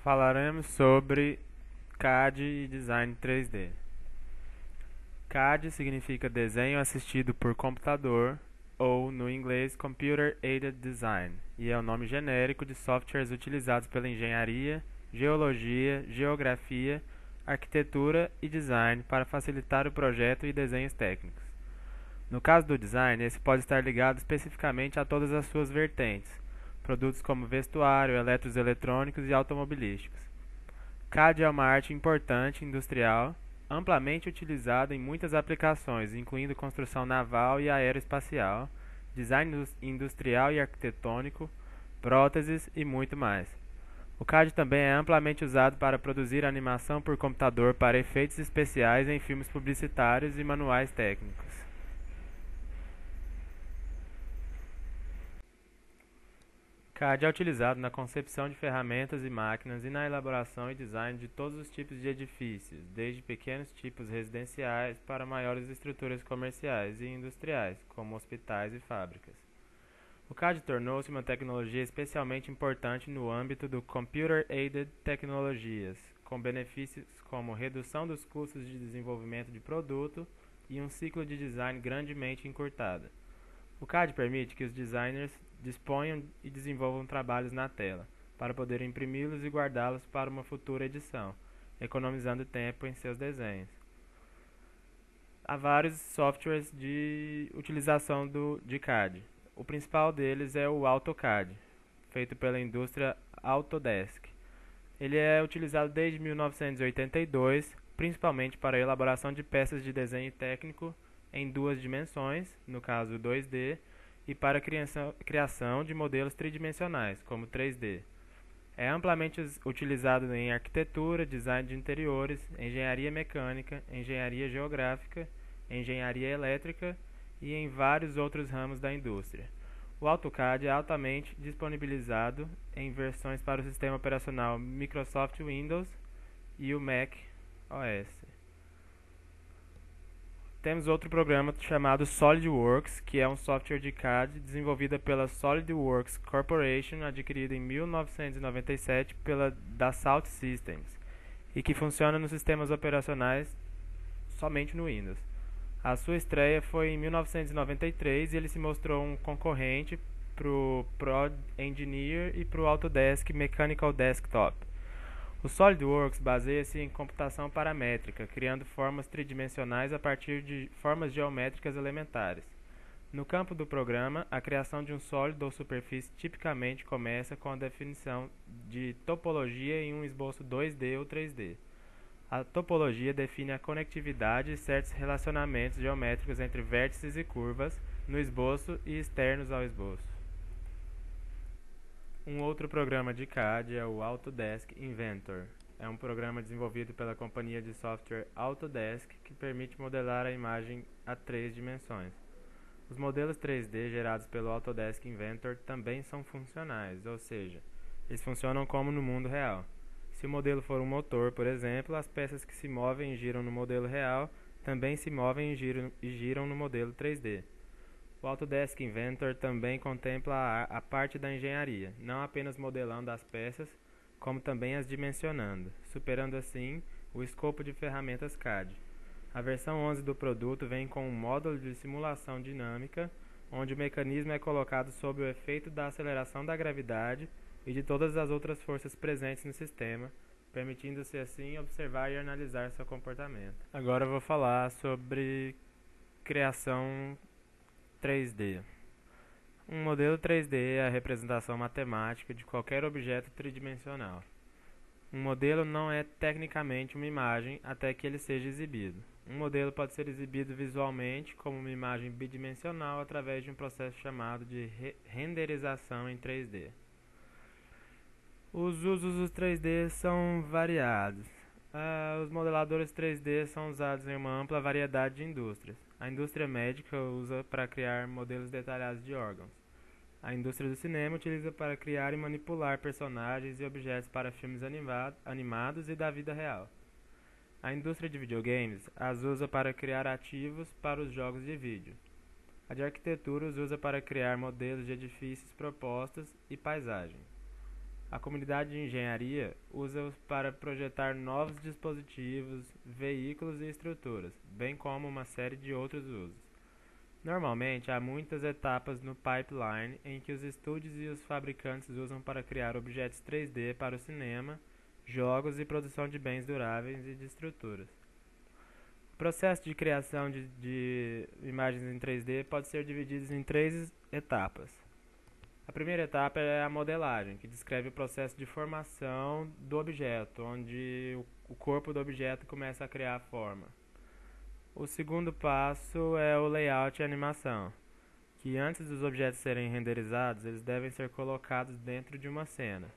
Falaremos sobre CAD e Design 3D. CAD significa desenho assistido por computador, ou, no inglês, Computer Aided Design, e é o nome genérico de softwares utilizados pela engenharia, geologia, geografia, arquitetura e design para facilitar o projeto e desenhos técnicos. No caso do design, esse pode estar ligado especificamente a todas as suas vertentes, produtos como vestuário, eletrônicos e automobilísticos. CAD é uma arte importante industrial, amplamente utilizada em muitas aplicações, incluindo construção naval e aeroespacial, design industrial e arquitetônico, próteses e muito mais. O CAD também é amplamente usado para produzir animação por computador para efeitos especiais em filmes publicitários e manuais técnicos. CAD é utilizado na concepção de ferramentas e máquinas e na elaboração e design de todos os tipos de edifícios, desde pequenos tipos residenciais para maiores estruturas comerciais e industriais, como hospitais e fábricas. O CAD tornou-se uma tecnologia especialmente importante no âmbito do Computer Aided Tecnologias, com benefícios como redução dos custos de desenvolvimento de produto e um ciclo de design grandemente encurtado. O CAD permite que os designers disponham e desenvolvam trabalhos na tela, para poder imprimi-los e guardá-los para uma futura edição, economizando tempo em seus desenhos. Há vários softwares de utilização de CAD. O principal deles é o AutoCAD, feito pela indústria Autodesk. Ele é utilizado desde 1982, principalmente para a elaboração de peças de desenho técnico em duas dimensões, no caso 2D, e para a criação de modelos tridimensionais, como 3D. É amplamente utilizado em arquitetura, design de interiores, engenharia mecânica, engenharia geográfica, engenharia elétrica e em vários outros ramos da indústria. O AutoCAD é altamente disponibilizado em versões para o sistema operacional Microsoft Windows e o Mac OS. Temos outro programa chamado SolidWorks, que é um software de CAD desenvolvido pela SolidWorks Corporation, adquirido em 1997 pela Dassault Systems, e que funciona nos sistemas operacionais somente no Windows. A sua estreia foi em 1993 e ele se mostrou um concorrente para o Pro Engineer e para o Autodesk Mechanical Desktop. O SolidWorks baseia-se em computação paramétrica, criando formas tridimensionais a partir de formas geométricas elementares. No campo do programa, a criação de um sólido ou superfície tipicamente começa com a definição de topologia em um esboço 2D ou 3D. A topologia define a conectividade e certos relacionamentos geométricos entre vértices e curvas no esboço e externos ao esboço. Um outro programa de CAD é o Autodesk Inventor. É um programa desenvolvido pela companhia de software Autodesk que permite modelar a imagem a 3 dimensões. Os modelos 3D gerados pelo Autodesk Inventor também são funcionais, ou seja, eles funcionam como no mundo real. Se o modelo for um motor, por exemplo, as peças que se movem e giram no modelo real também se movem e giram no modelo 3D. O Autodesk Inventor também contempla a parte da engenharia, não apenas modelando as peças, como também as dimensionando, superando assim o escopo de ferramentas CAD. A versão 11 do produto vem com um módulo de simulação dinâmica, onde o mecanismo é colocado sob o efeito da aceleração da gravidade e de todas as outras forças presentes no sistema, permitindo-se assim observar e analisar seu comportamento. Agora eu vou falar sobre criação 3D. Um modelo 3D é a representação matemática de qualquer objeto tridimensional. Um modelo não é tecnicamente uma imagem até que ele seja exibido. Um modelo pode ser exibido visualmente como uma imagem bidimensional através de um processo chamado de renderização em 3D. Os usos dos 3D são variados. Os modeladores 3D são usados em uma ampla variedade de indústrias. A indústria médica usa para criar modelos detalhados de órgãos. A indústria do cinema utiliza para criar e manipular personagens e objetos para filmes animados e da vida real. A indústria de videogames as usa para criar ativos para os jogos de vídeo. A de arquitetura os usa para criar modelos de edifícios propostos e paisagens. A comunidade de engenharia usa-os para projetar novos dispositivos, veículos e estruturas, bem como uma série de outros usos. Normalmente, há muitas etapas no pipeline em que os estúdios e os fabricantes usam para criar objetos 3D para o cinema, jogos e produção de bens duráveis e de estruturas. O processo de criação de imagens em 3D pode ser dividido em três etapas. A primeira etapa é a modelagem, que descreve o processo de formação do objeto, onde o corpo do objeto começa a criar a forma. O segundo passo é o layout e animação, que antes dos objetos serem renderizados, eles devem ser colocados dentro de uma cena.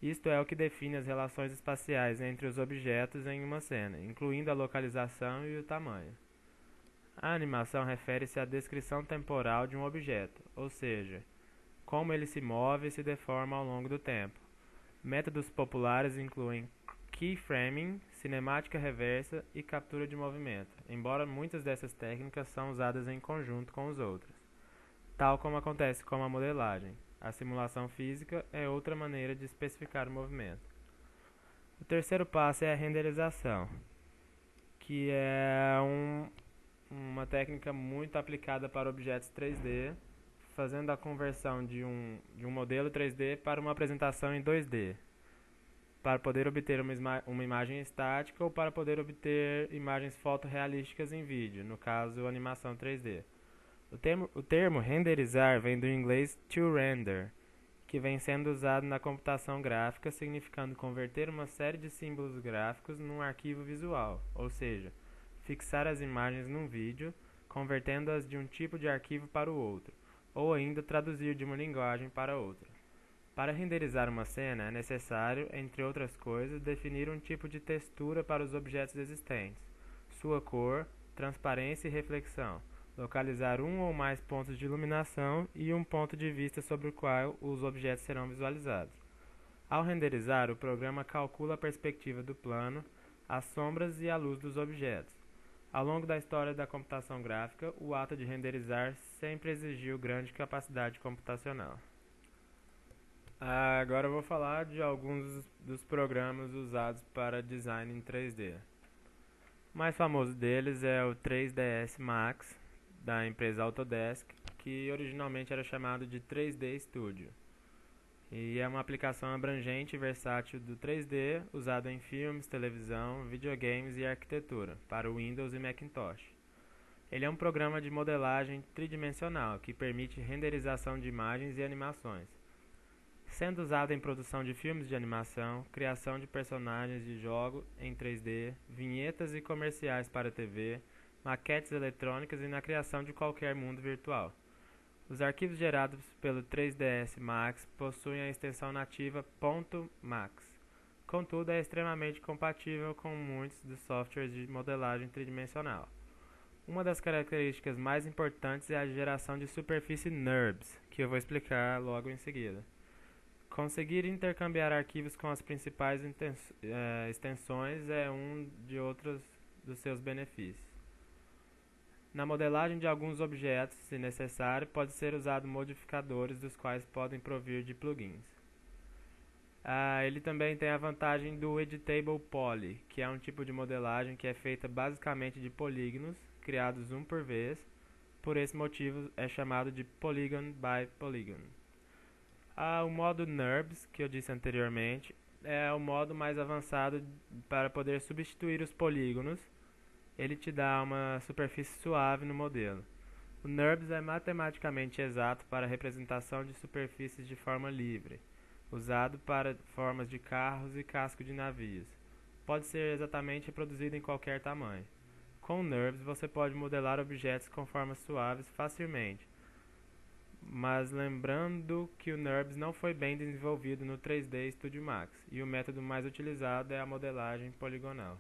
Isto é o que define as relações espaciais entre os objetos em uma cena, incluindo a localização e o tamanho. A animação refere-se à descrição temporal de um objeto, ou seja, como ele se move e se deforma ao longo do tempo. Métodos populares incluem keyframing, cinemática reversa e captura de movimento, embora muitas dessas técnicas são usadas em conjunto com os outros. Tal como acontece com a modelagem, a simulação física é outra maneira de especificar o movimento. O terceiro passo é a renderização, que é uma técnica muito aplicada para objetos 3D, fazendo a conversão de um modelo 3D para uma apresentação em 2D, para poder obter uma imagem estática ou para poder obter imagens fotorrealísticas em vídeo, no caso, animação 3D. O termo renderizar vem do inglês to render, que vem sendo usado na computação gráfica, significando converter uma série de símbolos gráficos num arquivo visual, ou seja, fixar as imagens num vídeo, convertendo-as de um tipo de arquivo para o outro, ou ainda traduzir de uma linguagem para outra. Para renderizar uma cena, é necessário, entre outras coisas, definir um tipo de textura para os objetos existentes, sua cor, transparência e reflexão, localizar um ou mais pontos de iluminação e um ponto de vista sobre o qual os objetos serão visualizados. Ao renderizar, o programa calcula a perspectiva do plano, as sombras e a luz dos objetos. Ao longo da história da computação gráfica, o ato de renderizar sempre exigiu grande capacidade computacional. Agora eu vou falar de alguns dos programas usados para design em 3D. O mais famoso deles é o 3ds Max, da empresa Autodesk, que originalmente era chamado de 3D Studio. E é uma aplicação abrangente e versátil do 3D, usado em filmes, televisão, videogames e arquitetura, para o Windows e Macintosh. Ele é um programa de modelagem tridimensional, que permite renderização de imagens e animações, sendo usado em produção de filmes de animação, criação de personagens de jogo em 3D, vinhetas e comerciais para TV, maquetes eletrônicas e na criação de qualquer mundo virtual. Os arquivos gerados pelo 3ds Max possuem a extensão nativa .max. Contudo, é extremamente compatível com muitos dos softwares de modelagem tridimensional. Uma das características mais importantes é a geração de superfície NURBS, que eu vou explicar logo em seguida. Conseguir intercambiar arquivos com as principais extensões é um de outros dos seus benefícios. Na modelagem de alguns objetos, se necessário, pode ser usado modificadores dos quais podem provir de plugins. Ele também tem a vantagem do Editable Poly, que é um tipo de modelagem que é feita basicamente de polígonos, criados um por vez. Por esse motivo é chamado de Polygon by Polygon. O modo NURBS, que eu disse anteriormente, é o modo mais avançado para poder substituir os polígonos. Ele te dá uma superfície suave no modelo. O NURBS é matematicamente exato para a representação de superfícies de forma livre, usado para formas de carros e casco de navios. Pode ser exatamente reproduzido em qualquer tamanho. Com o NURBS você pode modelar objetos com formas suaves facilmente, mas lembrando que o NURBS não foi bem desenvolvido no 3D Studio Max, e o método mais utilizado é a modelagem poligonal.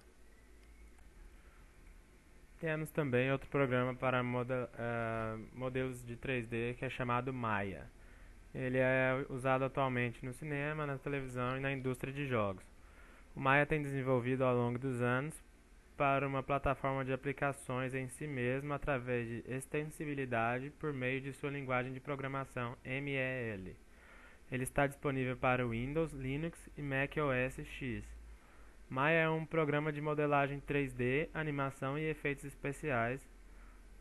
Temos também outro programa para modelos de 3D que é chamado Maya. Ele é usado atualmente no cinema, na televisão e na indústria de jogos. O Maya tem desenvolvido ao longo dos anos para uma plataforma de aplicações em si mesmo através de extensibilidade por meio de sua linguagem de programação MEL. Ele está disponível para Windows, Linux e Mac OS X. Maya é um programa de modelagem 3D, animação e efeitos especiais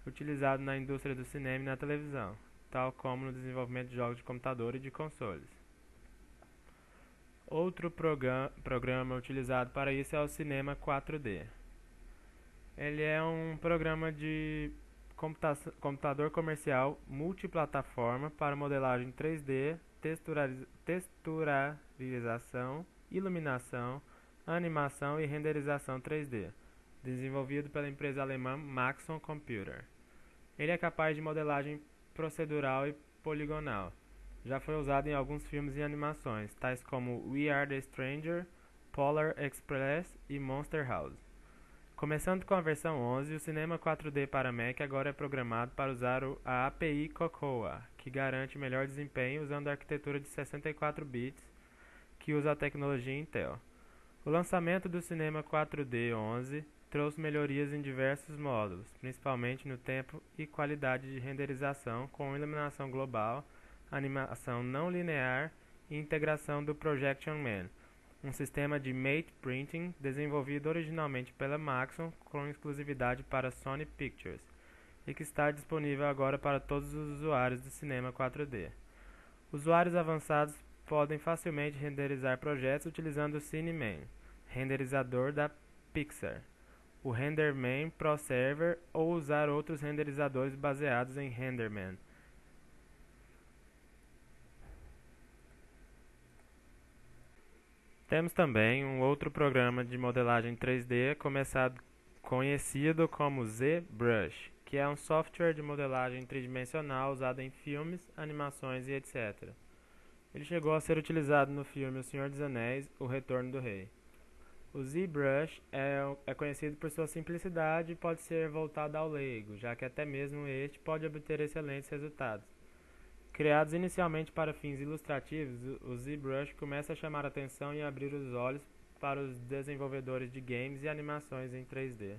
utilizado na indústria do cinema e na televisão, tal como no desenvolvimento de jogos de computador e de consoles. Outro programa utilizado para isso é o Cinema 4D. Ele é um programa de computador comercial multiplataforma para modelagem 3D, texturalização, iluminação, animação e renderização 3D, desenvolvido pela empresa alemã Maxon Computer. Ele é capaz de modelagem procedural e poligonal. Já foi usado em alguns filmes e animações, tais como We Are the Stranger, Polar Express e Monster House. Começando com a versão 11, o Cinema 4D para Mac agora é programado para usar a API Cocoa, que garante melhor desempenho usando a arquitetura de 64 bits que usa a tecnologia Intel. O lançamento do Cinema 4D 11 trouxe melhorias em diversos módulos, principalmente no tempo e qualidade de renderização, com iluminação global, animação não linear e integração do Projection Man, um sistema de matte printing desenvolvido originalmente pela Maxon com exclusividade para Sony Pictures e que está disponível agora para todos os usuários do Cinema 4D. Usuários avançados podem facilmente renderizar projetos utilizando o CineMan, renderizador da Pixar, o RenderMan Pro Server ou usar outros renderizadores baseados em RenderMan. Temos também um outro programa de modelagem 3D conhecido como ZBrush, que é um software de modelagem tridimensional usado em filmes, animações e etc. Ele chegou a ser utilizado no filme O Senhor dos Anéis, O Retorno do Rei. O ZBrush é conhecido por sua simplicidade e pode ser voltado ao leigo, já que até mesmo este pode obter excelentes resultados. Criados inicialmente para fins ilustrativos, o ZBrush começa a chamar a atenção e abrir os olhos para os desenvolvedores de games e animações em 3D.